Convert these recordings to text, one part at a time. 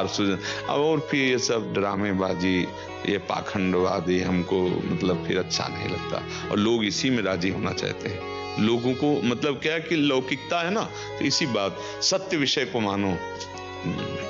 सुजन। अब और फिर ये सब ड्रामेबाजी, ये पाखंडवादी हमको मतलब फिर अच्छा नहीं लगता, और लोग इसी में राजी होना चाहते हैं। लोगों को मतलब क्या है कि लौकिकता है ना, तो इसी बात, सत्य विषय को मानो,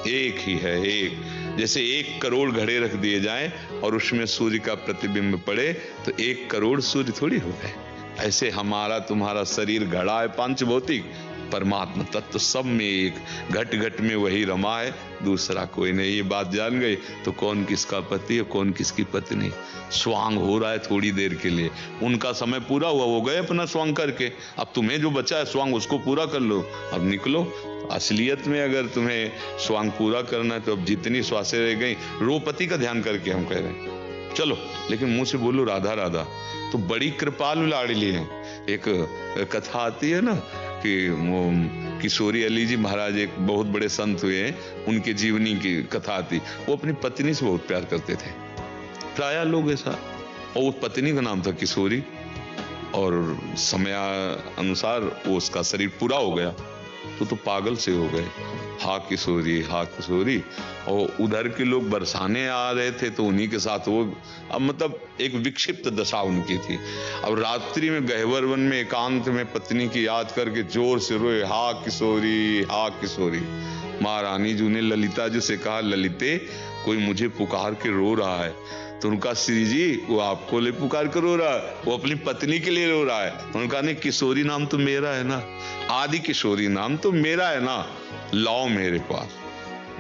एक ही है एक। जैसे 1 करोड़ घड़े रख दिए जाएं और उसमें सूर्य का प्रतिबिंब पड़े तो 1 करोड़ सूर्य थोड़ी हो गए। ऐसे हमारा तुम्हारा शरीर घड़ा है पांच भौतिक, परमात्मा तत्व सब में एक, घट घट में वही रमा है, दूसरा कोई नहीं। ये बात जान गई तो कौन किसका पति है कौन किसकी पत्नी। स्वांग हो रहा है थोड़ी देर के लिए, उनका समय पूरा हुआ, वो गए अपना स्वांग करके, अब तुम्हें जो बचा है स्वांग उसको पूरा कर लो, अब निकलो। असलियत में अगर तुम्हें स्वांग पूरा करना है तो अब जितनी श्वासें रह गई, रोपति का ध्यान करके हम कह रहे हैं चलो, लेकिन मुंह से बोलो राधा राधा, तो बड़ी कृपालु लाडली है। एक कथा आती है ना कि वो किशोरी अली जी महाराज एक बहुत बड़े संत हुए हैं, उनके जीवनी की कथा आती, वो अपनी पत्नी से बहुत प्यार करते थे, प्राय लोग ऐसा, और उस पत्नी का नाम था किशोरी, और समय अनुसार वो उसका शरीर पूरा हो गया तो पागल से हो गए, हा किशोरी हा किशोरी। और उधर के लोग बरसाने आ रहे थे तो उन्हीं के साथ वो, अब मतलब एक विक्षिप्त दशा उनकी थी। अब रात्रि में गहवर वन में एकांत में पत्नी की याद करके जोर से रोए, हा किशोरी हा किशोरी। महारानी जी ने ललिता जी से कहा, ललिते कोई मुझे पुकार के रो रहा है। तो उनका, श्री जी वो आपको ले पुकार कर रो रहा है, वो अपनी पत्नी के लिए रो रहा है। उनका, नहीं किशोरी नाम तो मेरा है ना, आदि किशोरी नाम तो मेरा है ना, लाओ मेरे पास।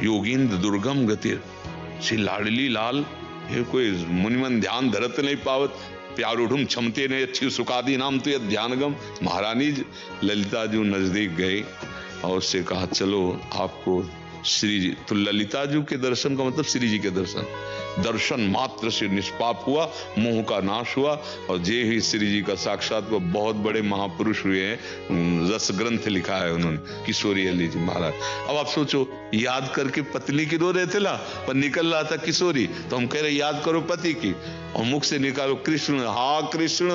योगींद्र दुर्गम गतिर, श्री लाडली लाल, ये कोई मुनिमन ध्यान धरत नहीं पावत, प्यारूढ़ क्षमते ने अच्छी सुखादी नाम तो यह ध्यानगम। महारानी ललिता जी नजदीक गए और उससे कहा, चलो आपको श्री जी, तो ललिता जी के दर्शन का मतलब श्री जी के दर्शन, दर्शन मात्र से निष्पाप हुआ, मोह का नाश हुआ, और जे ही श्री जी का साक्षात को बहुत बड़े महापुरुष हुए हैं, रस ग्रंथ लिखा है उन्होंने, किशोरी अली जी महाराज। अब आप सोचो, याद करके पत्नी की रो रहे थे ना, पर निकल रहा था किशोरी, तो हम कह रहे याद करो पति की, और मुख से निकालो कृष्ण हा कृष्ण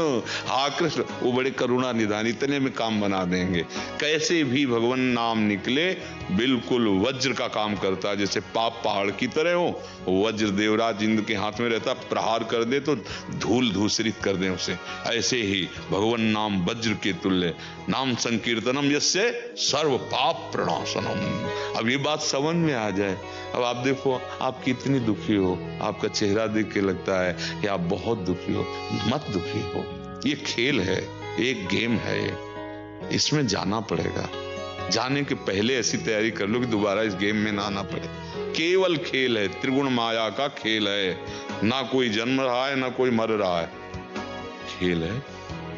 हा कृष्ण, वो बड़े करुणा निधान, इतने में काम बना देंगे। कैसे भी भगवान नाम निकले बिल्कुल वज्र का काम करता है, जैसे पाप पहाड़ की तरह हो, वज्र देवराज इंद्र के हाथ में रहता, प्रहार कर दे तो धूल धूसरित कर दे उसे, ऐसे ही भगवान नाम वज्र के तुल्य, नाम संकीर्तनम यस्य सर्व पाप प्रणाशनम। अब ये बात समझ में आ जाए। अब आप देखो, आप कितनी दुखी हो, आपका चेहरा देख के लगता है कि आप बहुत दुखी हो, मत दुखी हो, ये खेल है, एक गेम है, इसमें जाना पड़ेगा। जाने के पहले ऐसी तैयारी कर लो कि दोबारा इस गेम में ना आना पड़े। केवल खेल है, त्रिगुण माया का खेल है, ना कोई जन्म रहा है ना कोई मर रहा है, खेल है।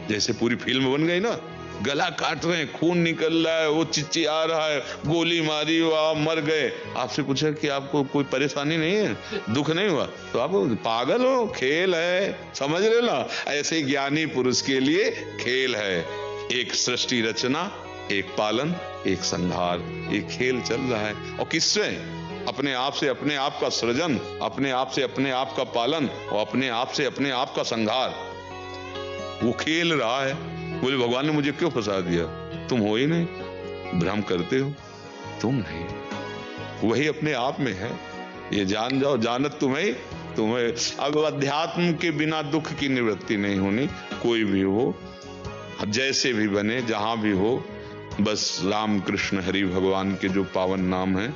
जैसे पूरी फिल्म बन गई ना, गला काट रहे हैं, खून निकल रहा है, वो चिचिया रहा है, गोली मारी, वो आप मर गए, आपसे पूछा कि आपको कोई परेशानी नहीं है, दुख नहीं हुआ, तो आप पागल हो, खेल है, समझ रहे ना। ऐसे ज्ञानी पुरुष के लिए खेल है, एक सृष्टि रचना, एक पालन, एक संहार, एक खेल चल रहा है। और किससे? अपने आप से अपने आप का सृजन, अपने आप से अपने आप का पालन, और अपने आप से अपने आप का संहार, वो खेल रहा है। बोले भगवान ने मुझे क्यों फंसा दिया? तुम हो ही नहीं, भ्रम करते हो, तुम नहीं, वही अपने आप में है, ये जान जाओ, जानत तुम्हें। अब अध्यात्म के बिना दुख की निवृत्ति नहीं होनी, कोई भी हो, जैसे भी बने, जहां भी हो, बस राम कृष्ण हरि भगवान के जो पावन नाम है,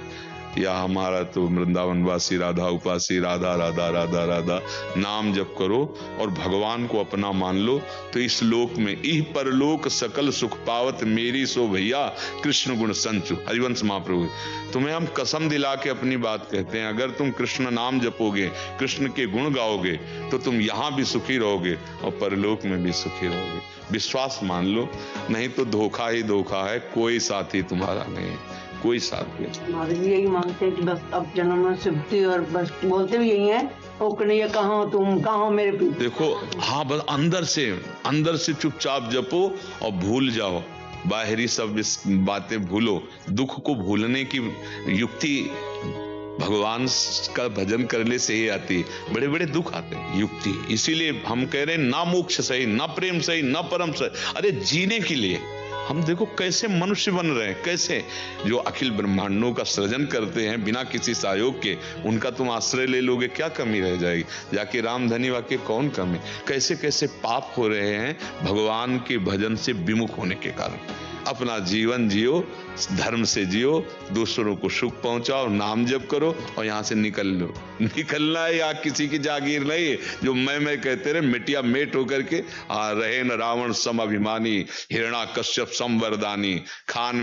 या हमारा तो वृंदावनवासी राधा उपासी, राधा राधा राधा राधा नाम जप करो और भगवान को अपना मान लो, तो इस लोक में इह परलोक सकल सुख पावत मेरी सो भैया कृष्ण गुण संचु। हरिवंश महाप्रभु, तुम्हें हम कसम दिला के अपनी बात कहते हैं, अगर तुम कृष्ण नाम जपोगे, कृष्ण के गुण गाओगे, तो तुम यहाँ भी सुखी रहोगे और परलोक में भी सुखी रहोगे। विश्वास मान लो, नहीं तो धोखा ही धोखा है, कोई साथी तुम्हारा नहीं है, कोई साथ नहीं। हमारे भी यही मांगते हैं कि बस अब जन्म में सिद्धि, और बस बोलते भी यही है, ओ कन्हैया कहाँ हो तुम, कहाँ हो मेरे पीछे। देखो, हाँ, बस अंदर से चुपचाप जपो और भूल जाओ, बाहरी सब बातें भूलो। दुख को भूलने की युक्ति भगवान का भजन करने से ही आती है। बड़े बड़े दुख आते हैं, युक्ति। इसीलिए हम कह रहे हैं, ना मोक्ष सही, ना प्रेम सही, ना परम सही। अरे जीने के लिए हम देखो कैसे मनुष्य बन रहे हैं, कैसे जो अखिल ब्रह्मांडों का सृजन करते हैं बिना किसी सहयोग के, उनका तुम आश्रय ले लोगे, क्या कमी रह जाएगी? जाके रामधनी वाक्य कौन कमी? कैसे कैसे पाप हो रहे हैं भगवान के भजन से विमुख होने के कारण। अपना जीवन जियो, धर्म से जियो, दूसरों को सुख पहुंचाओ, नाम जप करो और यहाँ से निकल लो। निकलना है या किसी की जागीर नहीं है जो मैं कहते रहे मिटिया मेट होकर के रहे न रावण सम अभिमानी, हिरण्यकश्यप सम वरदानी, खान